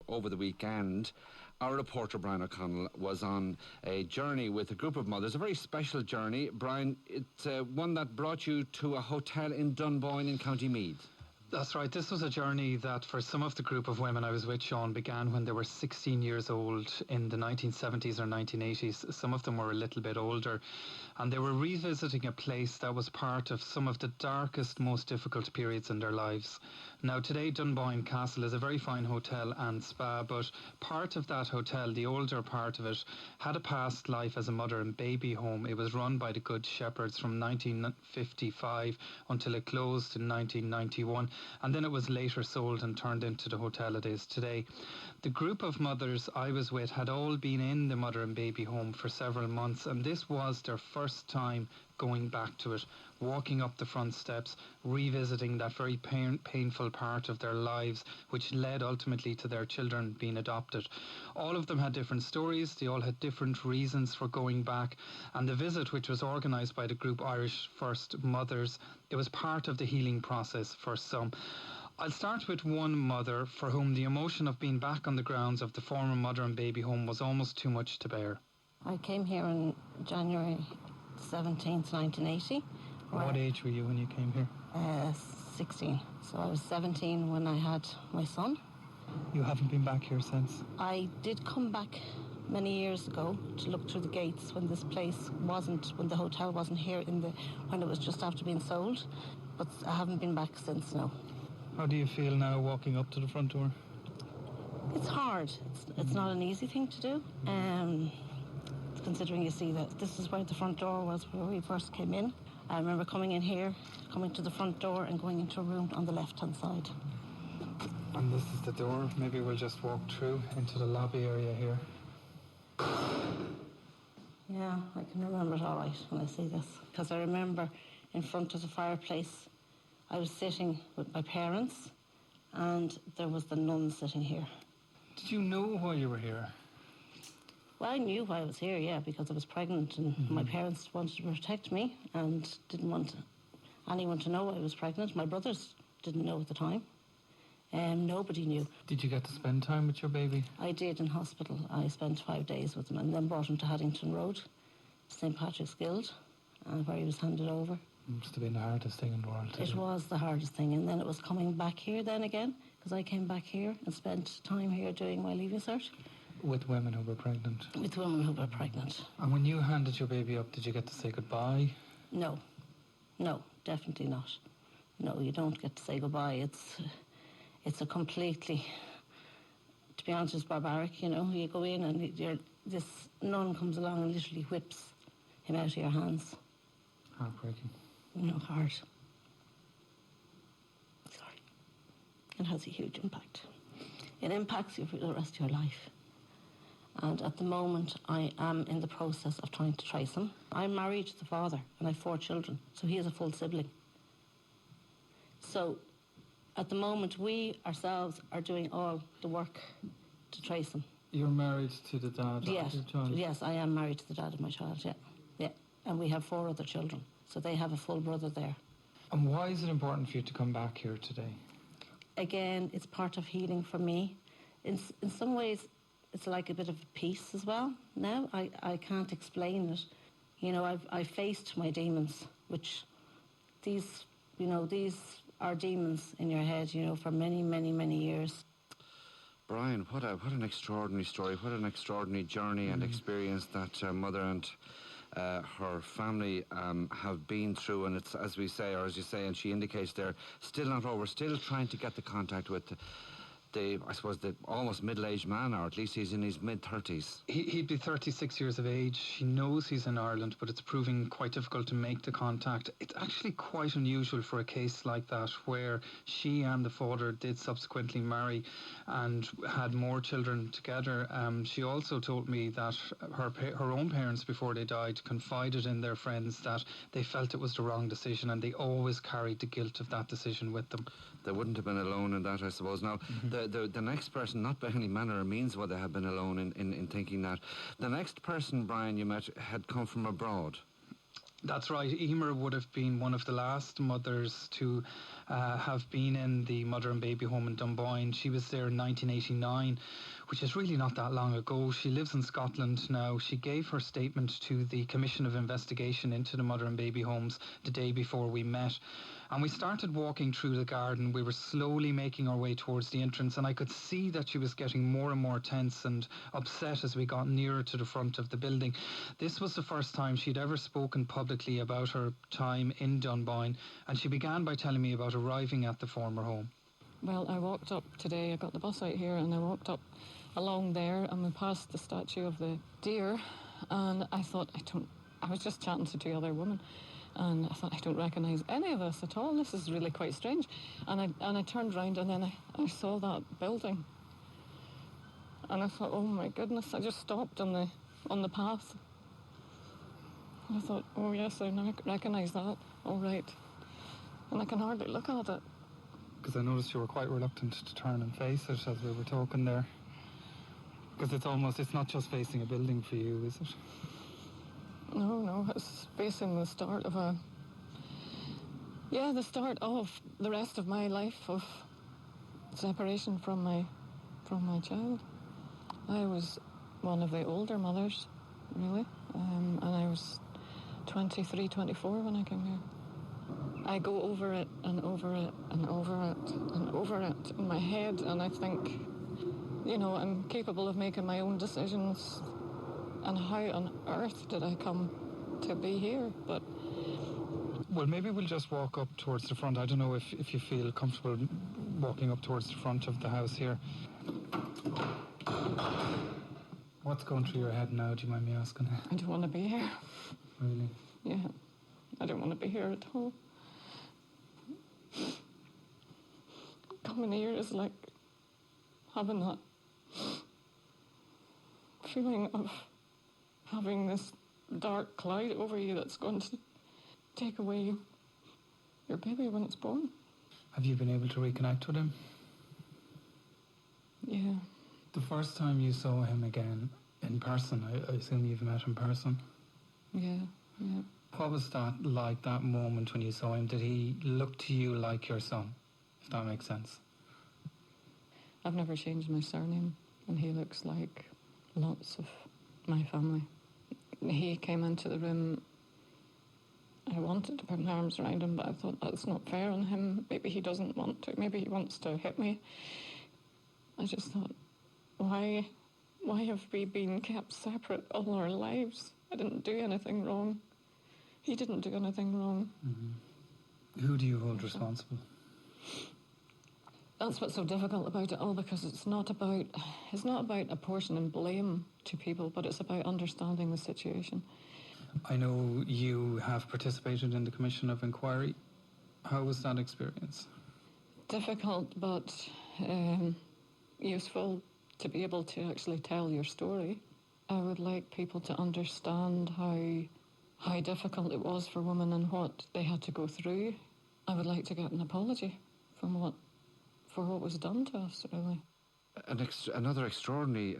over the weekend, our reporter Brian O'Connell was on a journey with a group of mothers, a very special journey. Brian, it's one that brought you to a hotel in Dunboyne in County Meath. That's right. This was a journey that for some of the group of women I was with, Sean, began when they were 16 years old in the 1970s or 1980s. Some of them were a little bit older, and they were revisiting a place that was part of some of the darkest, most difficult periods in their lives. Now, today Dunboyne Castle is a very fine hotel and spa, but part of that hotel, the older part of it, had a past life as a mother and baby home. It was run by the Good Shepherds from 1955 until it closed in 1991. And then it was later sold and turned into the hotel it is today. The group of mothers I was with had all been in the mother and baby home for several months, and this was their first time going back to it, walking up the front steps, revisiting that very painful part of their lives, which led ultimately to their children being adopted. All of them had different stories, they all had different reasons for going back, and the visit, which was organised by the group Irish First Mothers, it was part of the healing process for some. I'll start with one mother for whom the emotion of being back on the grounds of the former mother and baby home was almost too much to bear. I came here on January 17th, 1980. What age were you when you came here? 16. So I was 17 when I had my son. You haven't been back here since? I did come back many years ago to look through the gates when this place wasn't, when the hotel wasn't here, when it was just after being sold. But I haven't been back since now. How do you feel now walking up to the front door? It's hard. It's not an easy thing to do. Considering you see that this is where the front door was where we first came in. I remember coming in here, coming to the front door and going into a room on the left-hand side. And this is the door. Maybe we'll just walk through into the lobby area here. Yeah, I can remember it all right when I see this. Because I remember in front of the fireplace, I was sitting with my parents and there was the nun sitting here. Did you know why you were here? Well, I knew why I was here, yeah, because I was pregnant and my parents wanted to protect me and didn't want anyone to know I was pregnant. My brothers didn't know at the time. Nobody knew. Did you get to spend time with your baby? I did in hospital. I spent 5 days with him and then brought him to Haddington Road, St. Patrick's Guild, where he was handed over. It must have been the hardest thing in the world. It was the hardest thing, and then it was coming back here then again, because I came back here and spent time here doing my Leaving Cert. With women who were pregnant? With women who were pregnant. And when you handed your baby up, did you get to say goodbye? No, definitely not. No, you don't get to say goodbye. It's a completely, to be honest, it's barbaric, you know. You go in and this nun comes along and literally whips him out of your hands. Heartbreaking. Hard. Sorry. It has a huge impact. It impacts you for the rest of your life. And at the moment, I am in the process of trying to trace him. I'm married to the father and I have 4 children, so he is a full sibling. So at the moment, we ourselves are doing all the work to trace him. You're married to the dad of your child? Yes, I am married to the dad of my child, yeah. And we have 4 other children, so they have a full brother there. And why is it important for you to come back here today? Again, it's part of healing for me. In some ways, it's like a bit of peace as well now. I can't explain it. You know, I've faced my demons, which these are demons in your head, you know, for many, many, many years. Brian, what an extraordinary story, what an extraordinary journey and experience that mother and her family have been through, and it's, as we say, or as you say, and she indicates they're still not over, still trying to get the contact with the almost middle-aged man, or at least he's in his mid-30s. He'd be 36 years of age. He knows he's in Ireland, but it's proving quite difficult to make the contact. It's actually quite unusual for a case like that, where she and the father did subsequently marry and had more children together. She also told me that her own parents, before they died, confided in their friends that they felt it was the wrong decision, and they always carried the guilt of that decision with them. They wouldn't have been alone in that, I suppose. Now, the next person, not by any manner or means would they have been alone in thinking that. The next person, Brian, you met had come from abroad. That's right. Emer would have been one of the last mothers to have been in the mother and baby home in Dunboyne. She was there in 1989, which is really not that long ago. She lives in Scotland now. She gave her statement to the Commission of Investigation into the mother and baby homes the day before we met. And we started walking through the garden. We were slowly making our way towards the entrance, and I could see that she was getting more and more tense and upset as we got nearer to the front of the building. This was the first time she'd ever spoken publicly about her time in Dunboyne, and she began by telling me about arriving at the former home. Well, I walked up today, I got the bus out here, and I walked up along there, and we passed the statue of the deer, and I thought, I was just chatting to two other women, and I thought, I don't recognise any of this at all. This is really quite strange. And I turned round, and then I saw that building. And I thought, oh my goodness, I just stopped on the path. And I thought, oh yes, I now recognise that. All right. And I can hardly look at it. Because I noticed you were quite reluctant to turn and face it as we were talking there. Because it's not just facing a building for you, is it? No, it's facing the start of the start of the rest of my life, of separation from my child. I was one of the older mothers, really, and I was 23, 24 when I came here. I go over it and over it and over it and over it in my head, and I think, I'm capable of making my own decisions. And how on earth did I come to be here? But well, maybe we'll just walk up towards the front. I don't know if you feel comfortable walking up towards the front of the house here. What's going through your head now, do you mind me asking? I don't want to be here. Really? Yeah, I don't want to be here at all. Coming here is like having that feeling of having this dark cloud over you that's going to take away your baby when it's born. Have you been able to reconnect with him? Yeah. The first time you saw him again in person, I assume you've met in person? Yeah. What was that like, that moment when you saw him? Did he look to you like your son, if that makes sense? I've never changed my surname, and he looks like lots of my family. He came into the room. I wanted to put my arms around him, but I thought that's not fair on him. Maybe he doesn't want to. Maybe he wants to hit me. I just thought, why have we been kept separate all our lives? I didn't do anything wrong. He didn't do anything wrong. Mm-hmm. Who do you hold responsible? That's what's so difficult about it all, because it's not about apportioning blame to people, but it's about understanding the situation. I know you have participated in the Commission of Inquiry. How was that experience? Difficult, but useful to be able to actually tell your story. I would like people to understand how difficult it was for women and what they had to go through. I would like to get an apology for what was done to us, really. Another extraordinary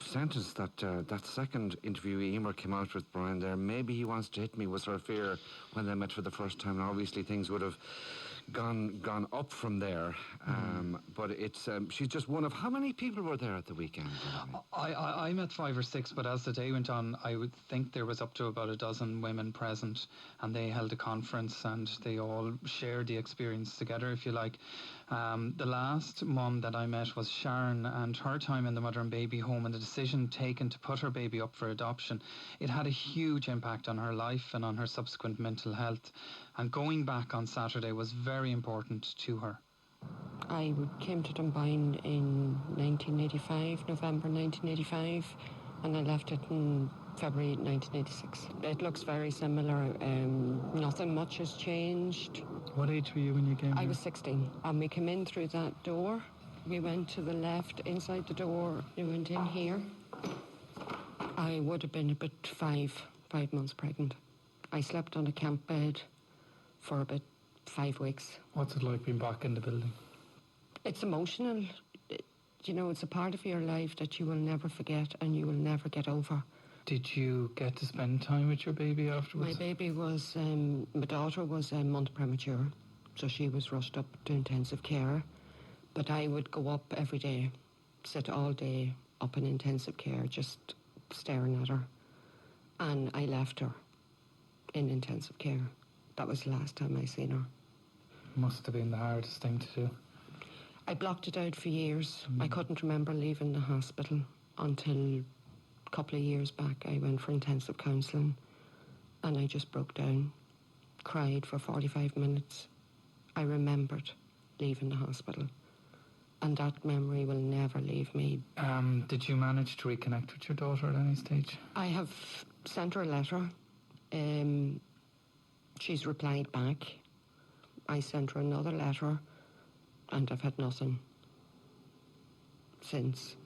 sentence that second interviewee, Emer, came out with, Brian, there. Maybe he wants to hit me, was her fear when they met for the first time. And obviously things would have gone up from there. But it's she's just one of... How many people were there at the weekend? I met 5 or 6, but as the day went on, I would think there was up to about a dozen women present, and they held a conference and they all shared the experience together, if you like. The last mum that I met was Sharon, and her time in the mother and baby home and the decision taken to put her baby up for adoption, it had a huge impact on her life and on her subsequent mental health. And going back on Saturday was very important to her. I came to Dunboyne in 1985, November 1985, and I left it in February 1986. It looks very similar. Nothing much has changed. What age were you when you came here? I was 16, and we came in through that door. We went to the left, inside the door, we went in here. I would have been about 5 months pregnant. I slept on a camp bed for about 5 weeks. What's it like being back in the building? It's emotional. It's a part of your life that you will never forget and you will never get over. Did you get to spend time with your baby afterwards? My baby was, my daughter was a month premature. so she was rushed up to intensive care. But I would go up every day, sit all day up in intensive care, just staring at her. And I left her in intensive care. That was the last time I seen her. Must have been the hardest thing to do. I blocked it out for years. I couldn't remember leaving the hospital until a couple of years back. I went for intensive counselling and I just broke down, cried for 45 minutes. I remembered leaving the hospital, and that memory will never leave me. Did you manage to reconnect with your daughter at any stage? I have sent her a letter. She's replied back. I sent her another letter, and I've had nothing since.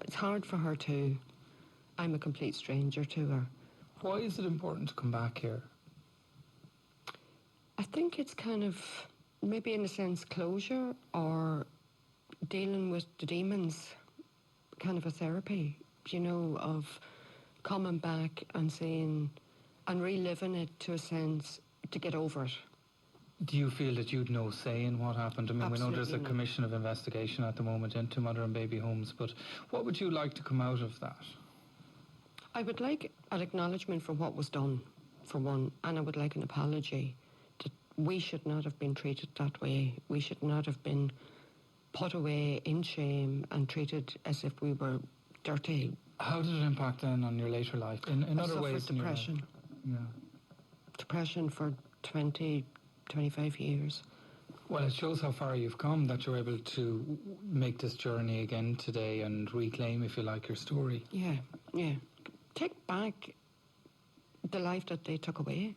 It's hard for her too. I'm a complete stranger to her. Why is it important to come back here? I think it's kind of, maybe in a sense, closure or dealing with the demons, kind of a therapy, you know, of coming back and saying, and reliving it to a sense, to get over it. Do you feel that you'd no say in what happened? I mean, we know there's a Absolutely not. commission of investigation at the moment into mother and baby homes, but what would you like to come out of that? I would like an acknowledgement for what was done, for one, and I would like an apology. That we should not have been treated that way. We should not have been put away in shame and treated as if we were dirty. How did it impact then on your later life? In I other ways suffered than your life? depression. Yeah. Depression for 20, 25 years. Well, it shows how far you've come that you're able to make this journey again today and reclaim, if you like, your story. Yeah. Take back the life that they took away.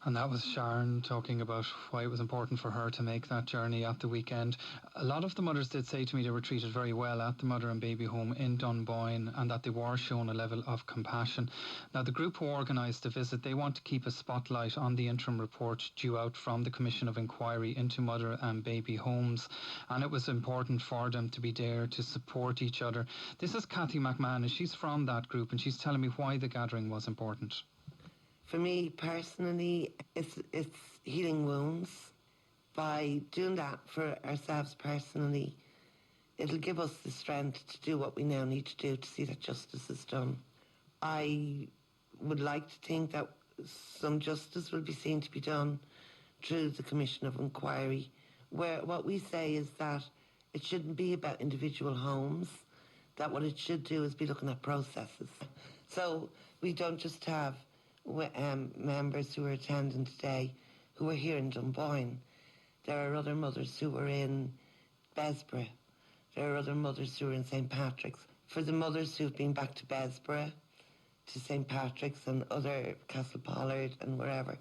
And that was Sharon talking about why it was important for her to make that journey at the weekend. A lot of the mothers did say to me they were treated very well at the mother and baby home in Dunboyne and that they were shown a level of compassion. Now, the group who organised the visit, they want to keep a spotlight on the interim report due out from the Commission of Inquiry into mother and baby homes. And it was important for them to be there to support each other. This is Kathy McMahon, and she's from that group, and she's telling me why the gathering was important. For me personally, it's healing wounds. By doing that for ourselves personally, it'll give us the strength to do what we now need to do to see that justice is done. I would like to think that some justice will be seen to be done through the Commission of Inquiry, where what we say is that it shouldn't be about individual homes, that what it should do is be looking at processes. So we don't just have members who are attending today who are here in Dunboyne. There are other mothers who are in Besborough. There are other mothers who are in St. Patrick's. For the mothers who've been back to Besborough, to St. Patrick's and other Castle Pollard and wherever,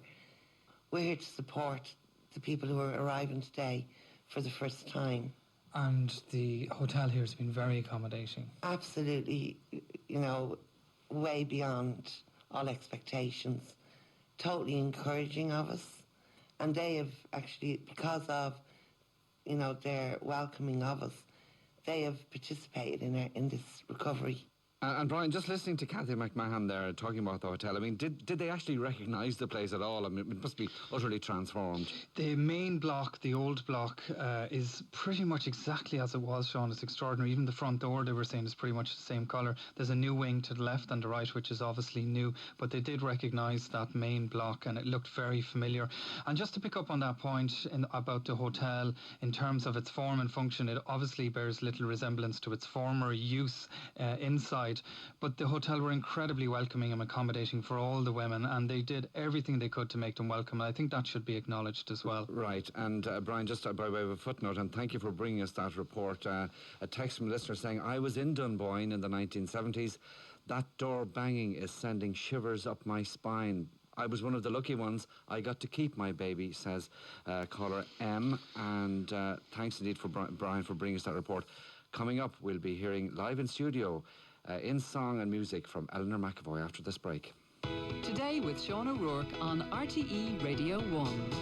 we're here to support the people who are arriving today for the first time. And the hotel here has been very accommodating. Absolutely, you know, way beyond all expectations, totally encouraging of us. And they have actually, because of, you know, their welcoming of us, they have participated in this recovery. And Brian, just listening to Kathy McMahon there talking about the hotel, I mean, did they actually recognise the place at all? I mean, it must be utterly transformed. The main block, the old block, is pretty much exactly as it was, Sean. It's extraordinary. Even the front door, they were saying, is pretty much the same colour. There's a new wing to the left and the right, which is obviously new, but they did recognise that main block and it looked very familiar. And just to pick up on that point about the hotel, in terms of its form and function, it obviously bears little resemblance to its former use inside. But the hotel were incredibly welcoming and accommodating for all the women, and they did everything they could to make them welcome. And I think that should be acknowledged as well. Right, and Brian, just by way of a footnote, and thank you for bringing us that report. A text from a listener saying, I was in Dunboyne in the 1970s. That door banging is sending shivers up my spine. I was one of the lucky ones. I got to keep my baby, says caller M. And thanks indeed for Brian for bringing us that report. Coming up, we'll be hearing live in studio in song and music from Eleanor McAvoy after this break. Today with Sean O'Rourke on RTE Radio 1.